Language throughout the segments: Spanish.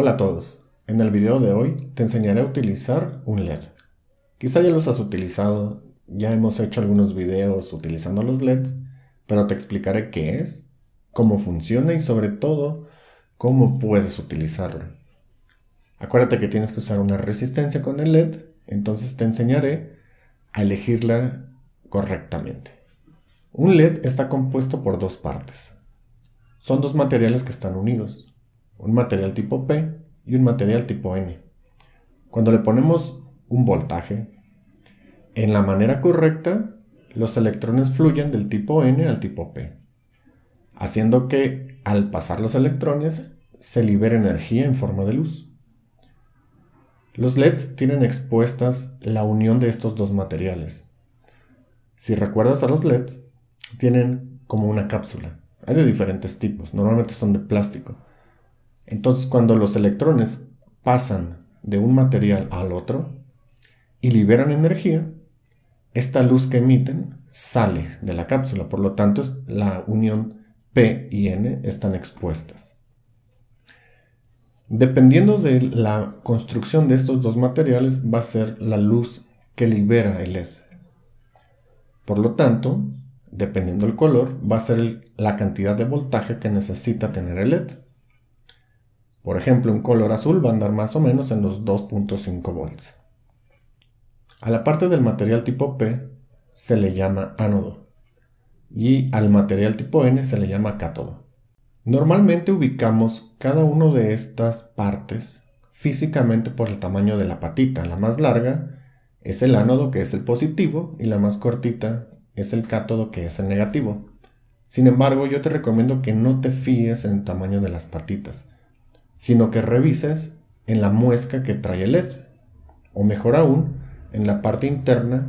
Hola a todos, en el video de hoy te enseñaré a utilizar un LED. Quizá ya los has utilizado, ya hemos hecho algunos videos utilizando los LEDs, pero te explicaré qué es, cómo funciona y sobre todo, cómo puedes utilizarlo. Acuérdate que tienes que usar una resistencia con el LED, entonces te enseñaré a elegirla correctamente. Un LED está compuesto por dos partes. Son dos materiales que están unidos, un material tipo P y un material tipo N. Cuando le ponemos un voltaje, en la manera correcta, los electrones fluyen del tipo N al tipo P, haciendo que al pasar los electrones se libere energía en forma de luz. Los LEDs tienen expuestas la unión de estos dos materiales. Si recuerdas a los LEDs, tienen como una cápsula. Hay de diferentes tipos, normalmente son de plástico. Entonces cuando los electrones pasan de un material al otro y liberan energía, esta luz que emiten sale de la cápsula, por lo tanto la unión P y N están expuestas. Dependiendo de la construcción de estos dos materiales va a ser la luz que libera el LED. Por lo tanto, dependiendo del color, va a ser la cantidad de voltaje que necesita tener el LED. Por ejemplo, un color azul va a andar más o menos en los 2.5 volts. A la parte del material tipo P se le llama ánodo y al material tipo N se le llama cátodo. Normalmente ubicamos cada una de estas partes físicamente por el tamaño de la patita. La más larga es el ánodo, que es el positivo, y la más cortita es el cátodo, que es el negativo. Sin embargo, yo te recomiendo que no te fíes en el tamaño de las patitas, sino que revises en la muesca que trae el LED, o mejor aún, en la parte interna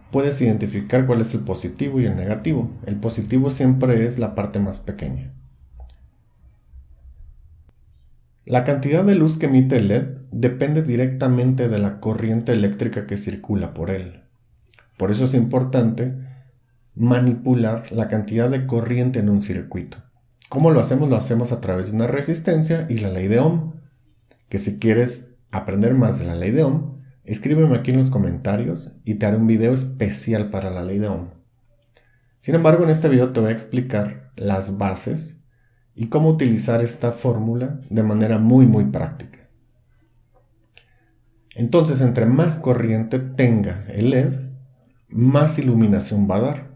puedes identificar cuál es el positivo y el negativo. El positivo siempre es la parte más pequeña. La cantidad de luz que emite el LED depende directamente de la corriente eléctrica que circula por él. Por eso es importante manipular la cantidad de corriente en un circuito. ¿Cómo lo hacemos? Lo hacemos a través de una resistencia y la ley de Ohm, que si quieres aprender más de la ley de Ohm, escríbeme aquí en los comentarios y te haré un video especial para la ley de Ohm. Sin embargo, en este video te voy a explicar las bases y cómo utilizar esta fórmula de manera muy práctica. Entonces, entre más corriente tenga el LED, más iluminación va a dar.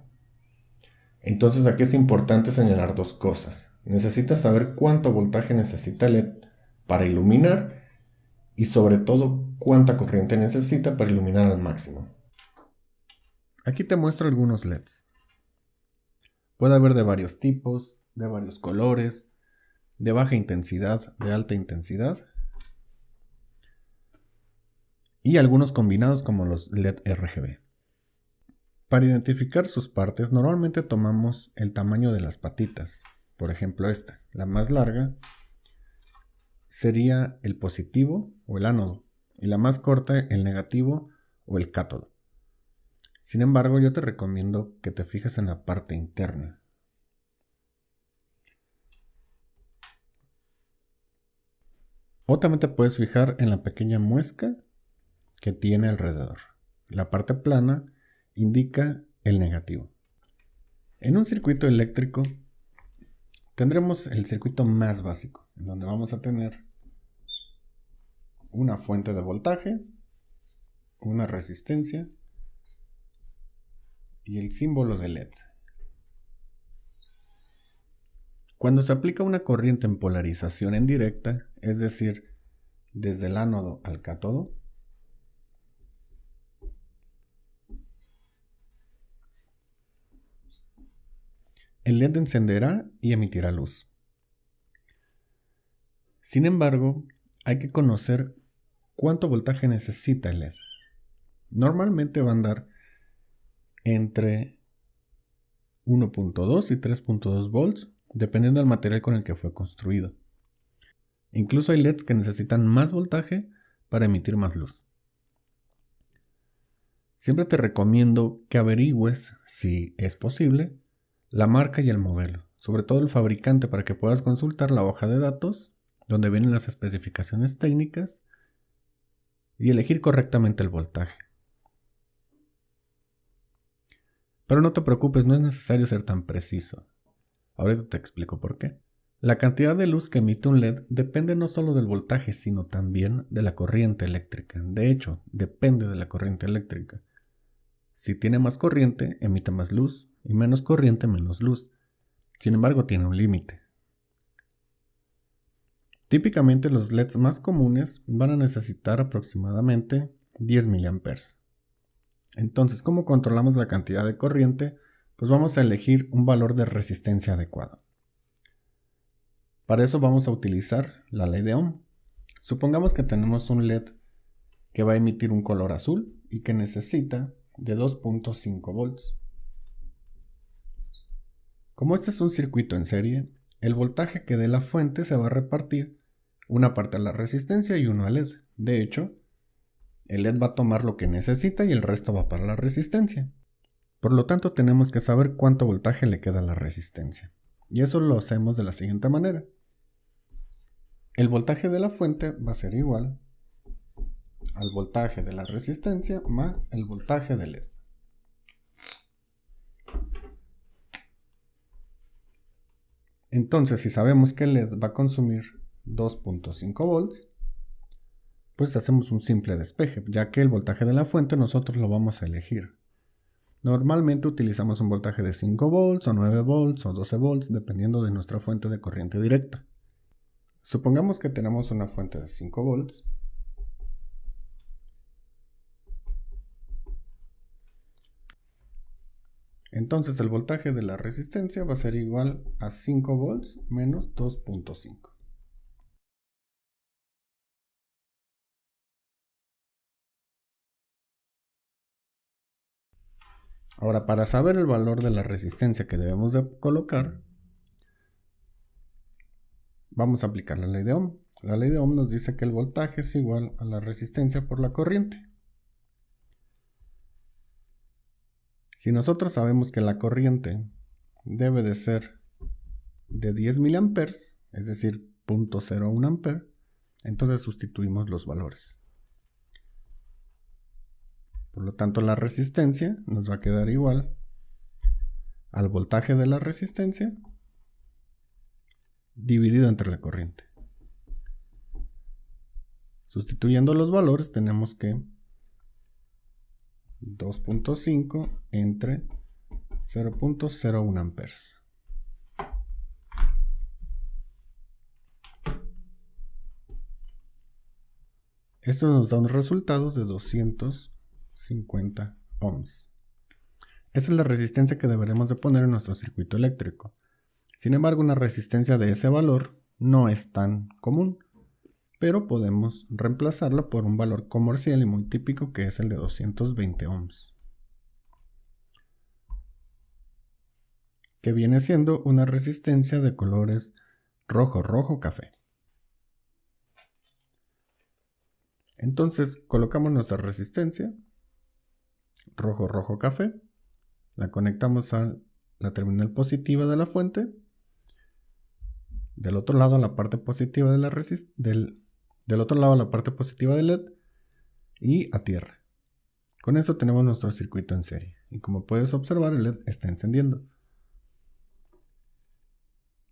Entonces, aquí es importante señalar dos cosas. Necesitas saber cuánto voltaje necesita el LED para iluminar y sobre todo cuánta corriente necesita para iluminar al máximo. Aquí te muestro algunos LEDs. Puede haber de varios tipos, de varios colores, de baja intensidad, de alta intensidad y algunos combinados como los LED RGB. Para identificar sus partes normalmente tomamos el tamaño de las patitas. Por ejemplo esta, la más larga, sería el positivo o el ánodo y la más corta el negativo o el cátodo. Sin embargo, yo te recomiendo que te fijes en la parte interna. O también te puedes fijar en la pequeña muesca que tiene alrededor. La parte plana indica el negativo. En un circuito eléctrico tendremos el circuito más básico, en donde vamos a tener una fuente de voltaje, una resistencia y el símbolo de LED. Cuando se aplica una corriente en polarización en directa, es decir, desde el ánodo al cátodo, el LED encenderá y emitirá luz. Sin embargo, hay que conocer cuánto voltaje necesita el LED. Normalmente va a andar entre 1.2 y 3.2 volts, dependiendo del material con el que fue construido. Incluso hay LEDs que necesitan más voltaje para emitir más luz. Siempre te recomiendo que averigües, si es posible, la marca y el modelo, sobre todo el fabricante, para que puedas consultar la hoja de datos donde vienen las especificaciones técnicas y elegir correctamente el voltaje. Pero no te preocupes, no es necesario ser tan preciso. Ahorita te explico por qué. La cantidad de luz que emite un LED depende no solo del voltaje, sino también de la corriente eléctrica. De hecho, depende de la corriente eléctrica. Si tiene más corriente, emite más luz, y menos corriente, menos luz. Sin embargo, tiene un límite. Típicamente los LEDs más comunes van a necesitar aproximadamente 10 mA. Entonces, ¿cómo controlamos la cantidad de corriente? Pues vamos a elegir un valor de resistencia adecuado. Para eso vamos a utilizar la ley de Ohm. Supongamos que tenemos un LED que va a emitir un color azul y que necesita de 2.5 volts. Como este es un circuito en serie, el voltaje que dé la fuente se va a repartir una parte a la resistencia y uno al LED. De hecho, el LED va a tomar lo que necesita y el resto va para la resistencia. Por lo tanto, tenemos que saber cuánto voltaje le queda a la resistencia. Y eso lo hacemos de la siguiente manera. El voltaje de la fuente va a ser igual al voltaje de la resistencia más el voltaje del LED. Entonces, si sabemos que el LED va a consumir 2.5 volts, pues hacemos un simple despeje, ya que el voltaje de la fuente nosotros lo vamos a elegir. Normalmente utilizamos un voltaje de 5 volts o 9 volts o 12 volts, dependiendo de nuestra fuente de corriente directa. Supongamos que tenemos una fuente de 5 volts. Entonces el voltaje de la resistencia va a ser igual a 5 volts menos 2.5. Ahora, para saber el valor de la resistencia que debemos de colocar, vamos a aplicar la ley de Ohm. La ley de Ohm nos dice que el voltaje es igual a la resistencia por la corriente. Si nosotros sabemos que la corriente debe de ser de 10 mA, es decir, 0.01 ampere, entonces sustituimos los valores. Por lo tanto, la resistencia nos va a quedar igual al voltaje de la resistencia dividido entre la corriente. Sustituyendo los valores tenemos que 2.5 entre 0.01 amperes. Esto nos da un resultado de 250 ohms. Esa es la resistencia que deberemos de poner en nuestro circuito eléctrico. Sin embargo, una resistencia de ese valor no es tan común, pero podemos reemplazarla por un valor comercial y muy típico que es el de 220 ohms, que viene siendo una resistencia de colores rojo, rojo, café. Entonces colocamos nuestra resistencia rojo, rojo, café, la conectamos a la terminal positiva de la fuente, del otro lado a la parte positiva de la del otro lado a la parte positiva del LED y a tierra. Con eso tenemos nuestro circuito en serie y como puedes observar el LED está encendiendo.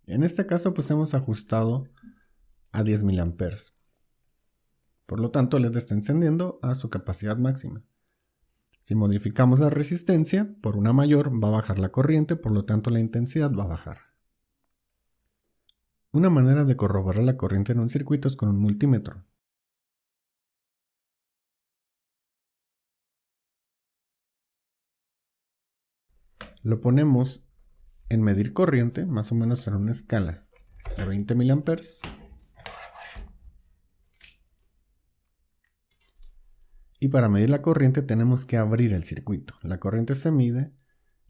En este caso pues hemos ajustado a 10 mA. Por lo tanto el LED está encendiendo a su capacidad máxima. Si modificamos la resistencia por una mayor va a bajar la corriente, por lo tanto la intensidad va a bajar. Una manera de corroborar la corriente en un circuito es con un multímetro. Lo ponemos en medir corriente, más o menos en una escala de 20 mA. Y para medir la corriente tenemos que abrir el circuito. La corriente se mide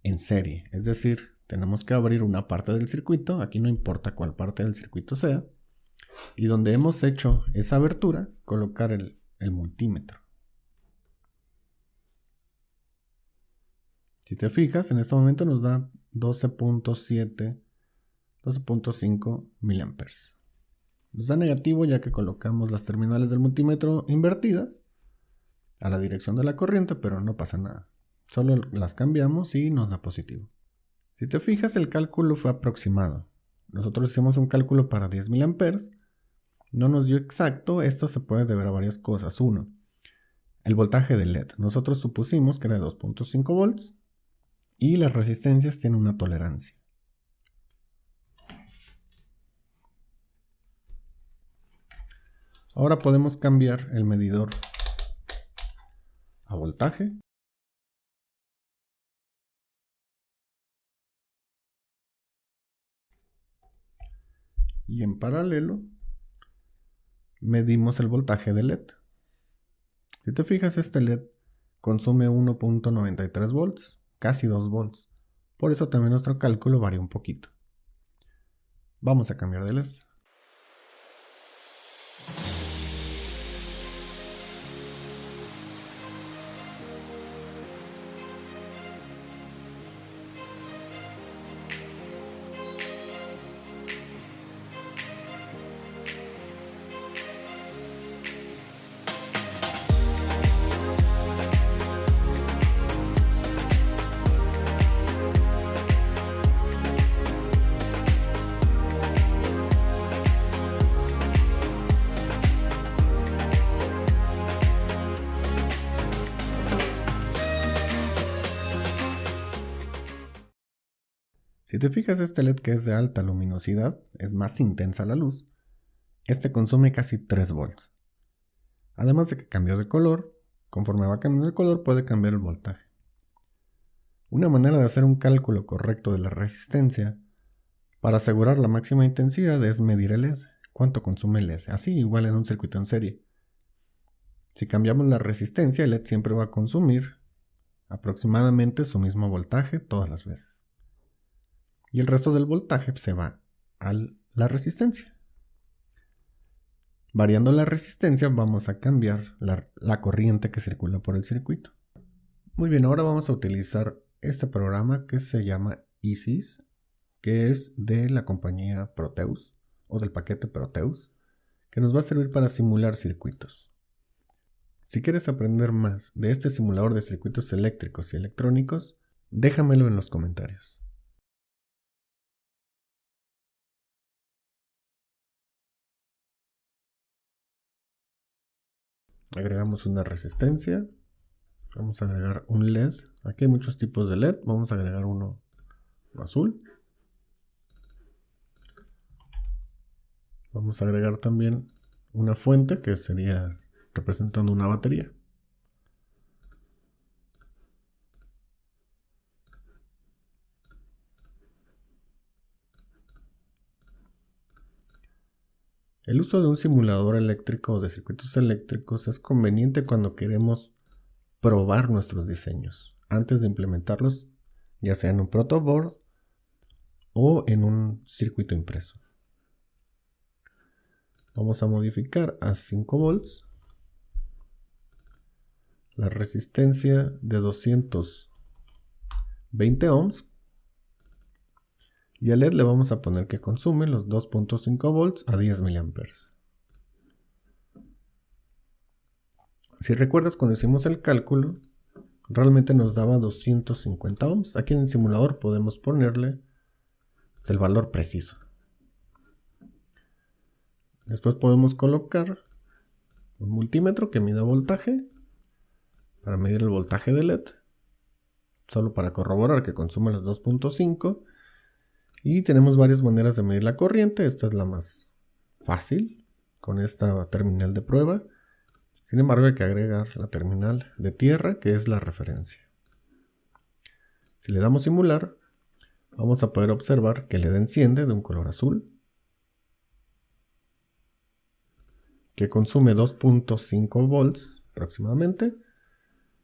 en serie, es decir, tenemos que abrir una parte del circuito, aquí no importa cuál parte del circuito sea, y donde hemos hecho esa abertura, colocar el multímetro. Si te fijas, en este momento nos da 12.7, 12.5 mA. Nos da negativo ya que colocamos las terminales del multímetro invertidas a la dirección de la corriente, pero no pasa nada. Solo las cambiamos y nos da positivo. Si te fijas, el cálculo fue aproximado. Nosotros hicimos un cálculo para 10 mA. No nos dio exacto. Esto se puede deber a varias cosas. 1. El voltaje del LED. Nosotros supusimos que era de 2.5 volts y las resistencias tienen una tolerancia. Ahora podemos cambiar el medidor a voltaje. Y en paralelo medimos el voltaje del LED. Si te fijas, este LED consume 1.93 volts, casi 2 volts. Por eso también nuestro cálculo varía un poquito. Vamos a cambiar de LED. Si te fijas, este LED que es de alta luminosidad, es más intensa la luz, este consume casi 3 volts. Además de que cambió de color, conforme va cambiando de color puede cambiar el voltaje. Una manera de hacer un cálculo correcto de la resistencia para asegurar la máxima intensidad es medir el LED, cuánto consume el LED, así igual en un circuito en serie. Si cambiamos la resistencia, el LED siempre va a consumir aproximadamente su mismo voltaje todas las veces. Y el resto del voltaje se va a la resistencia. Variando la resistencia vamos a cambiar la corriente que circula por el circuito. Muy bien, ahora vamos a utilizar este programa que se llama EasyEase, que es de la compañía Proteus o del paquete Proteus, que nos va a servir para simular circuitos. Si quieres aprender más de este simulador de circuitos eléctricos y electrónicos, déjamelo en los comentarios. Agregamos una resistencia. Vamos a agregar un LED. Aquí hay muchos tipos de LED. Vamos a agregar uno azul. Vamos a agregar también una fuente que sería representando una batería. El uso de un simulador eléctrico o de circuitos eléctricos es conveniente cuando queremos probar nuestros diseños antes de implementarlos, ya sea en un protoboard o en un circuito impreso. Vamos a modificar a 5 volts la resistencia de 220 ohms. Y al LED le vamos a poner que consume los 2.5 volts a 10 mA. Si recuerdas, cuando hicimos el cálculo, realmente nos daba 250 ohms. Aquí en el simulador podemos ponerle el valor preciso. Después podemos colocar un multímetro que mida voltaje para medir el voltaje del LED, solo para corroborar que consume los 2.5. Y tenemos varias maneras de medir la corriente. Esta es la más fácil con esta terminal de prueba. Sin embargo, hay que agregar la terminal de tierra, que es la referencia. Si le damos simular, vamos a poder observar que el LED enciende de un color azul, que consume 2.5 volts aproximadamente.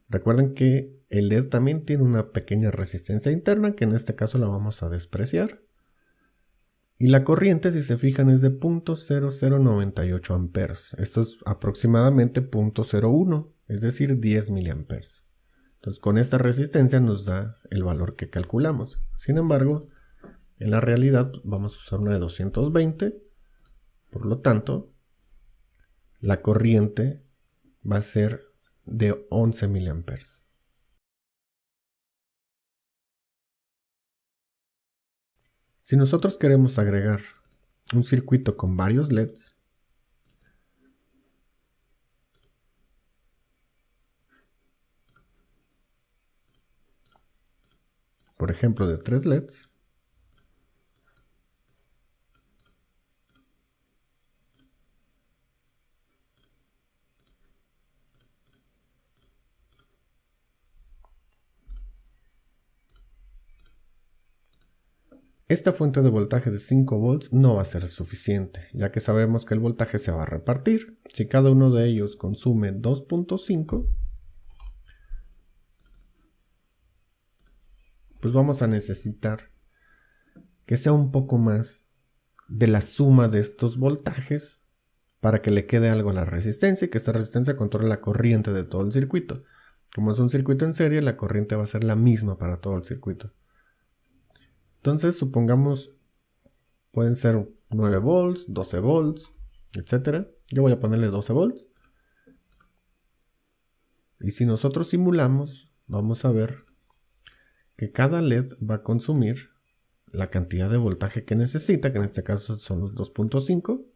Recuerden que el LED también tiene una pequeña resistencia interna, que en este caso la vamos a despreciar. Y la corriente, si se fijan, es de 0.0098 amperes. Esto es aproximadamente 0.01, es decir, 10 mA. Entonces, con esta resistencia nos da el valor que calculamos. Sin embargo, en la realidad vamos a usar una de 220 Por lo tanto, la corriente va a ser de 11 mA. Si nosotros queremos agregar un circuito con varios LEDs, por ejemplo de 3 LEDs, esta fuente de voltaje de 5 volts no va a ser suficiente, ya que sabemos que el voltaje se va a repartir. Si cada uno de ellos consume 2.5, pues vamos a necesitar que sea un poco más de la suma de estos voltajes para que le quede algo a la resistencia y que esta resistencia controle la corriente de todo el circuito. Como es un circuito en serie, la corriente va a ser la misma para todo el circuito. Entonces, supongamos, pueden ser 9 volts, 12 volts, etc. Yo voy a ponerle 12 volts. Y si nosotros simulamos, vamos a ver que cada LED va a consumir la cantidad de voltaje que necesita, que en este caso son los 2.5.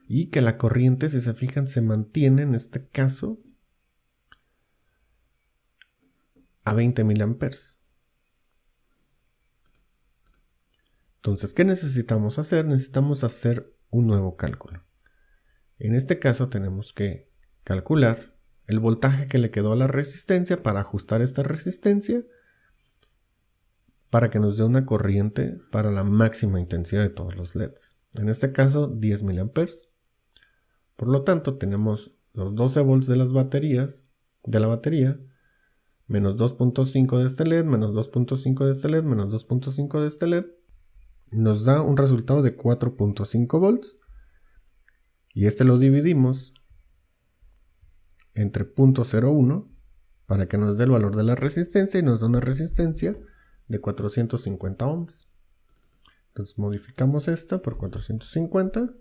Y que la corriente, si se fijan, se mantiene en este caso a 20 mA. Entonces, ¿qué necesitamos hacer? Necesitamos hacer un nuevo cálculo. En este caso tenemos que calcular el voltaje que le quedó a la resistencia para ajustar esta resistencia para que nos dé una corriente para la máxima intensidad de todos los LEDs. En este caso, 10 mA. Por lo tanto, tenemos los 12 volts de las baterías, de la batería, menos 2.5 de este LED, menos 2.5 de este LED, menos 2.5 de este LED. Nos da un resultado de 4.5 volts y este lo dividimos entre 0.01 para que nos dé el valor de la resistencia y nos da una resistencia de 450 ohms. Entonces modificamos esta por 450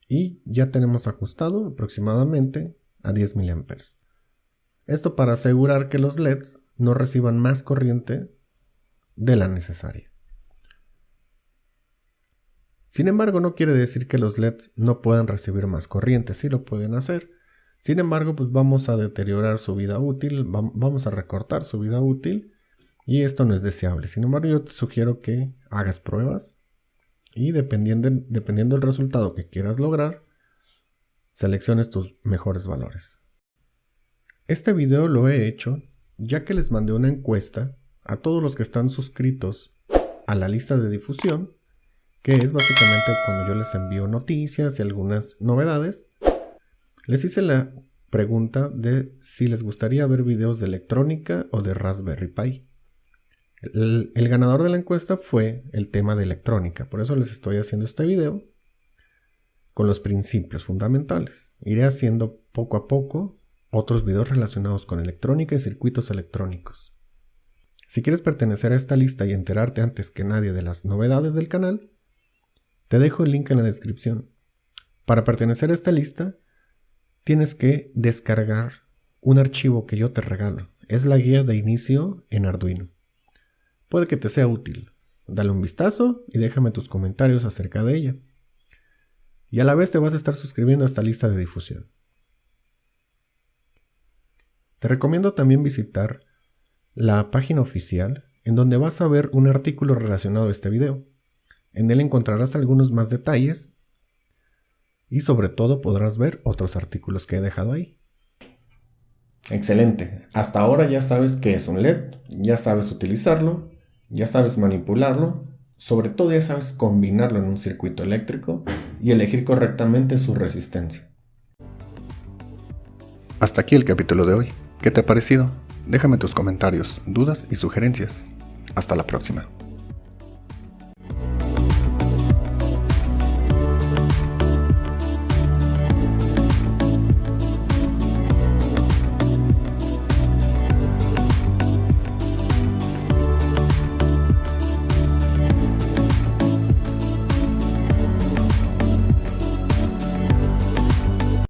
y ya tenemos ajustado aproximadamente a 10 mA. Esto para asegurar que los LEDs no reciban más corriente de la necesaria. Sin embargo, no quiere decir que los LEDs no puedan recibir más corriente, sí lo pueden hacer. Sin embargo, pues vamos a deteriorar su vida útil, vamos a recortar su vida útil y esto no es deseable. Sin embargo, yo te sugiero que hagas pruebas y dependiendo del resultado que quieras lograr, selecciones tus mejores valores. Este video lo he hecho ya que les mandé una encuesta a todos los que están suscritos a la lista de difusión, que es básicamente cuando yo les envío noticias y algunas novedades. Les hice la pregunta de si les gustaría ver videos de electrónica o de Raspberry Pi. El ganador de la encuesta fue el tema de electrónica, por eso les estoy haciendo este video con los principios fundamentales. Iré haciendo poco a poco otros videos relacionados con electrónica y circuitos electrónicos. Si quieres pertenecer a esta lista y enterarte antes que nadie de las novedades del canal, te dejo el link en la descripción. Para pertenecer a esta lista, tienes que descargar un archivo que yo te regalo. Es la guía de inicio en Arduino. Puede que te sea útil. Dale un vistazo y déjame tus comentarios acerca de ella. Y a la vez te vas a estar suscribiendo a esta lista de difusión. Te recomiendo también visitar la página oficial, en donde vas a ver un artículo relacionado a este video. En él encontrarás algunos más detalles y sobre todo podrás ver otros artículos que he dejado ahí. Excelente, hasta ahora ya sabes qué es un LED, ya sabes utilizarlo, ya sabes manipularlo, sobre todo ya sabes combinarlo en un circuito eléctrico y elegir correctamente su resistencia. Hasta aquí el capítulo de hoy. ¿Qué te ha parecido? Déjame tus comentarios, dudas y sugerencias. Hasta la próxima.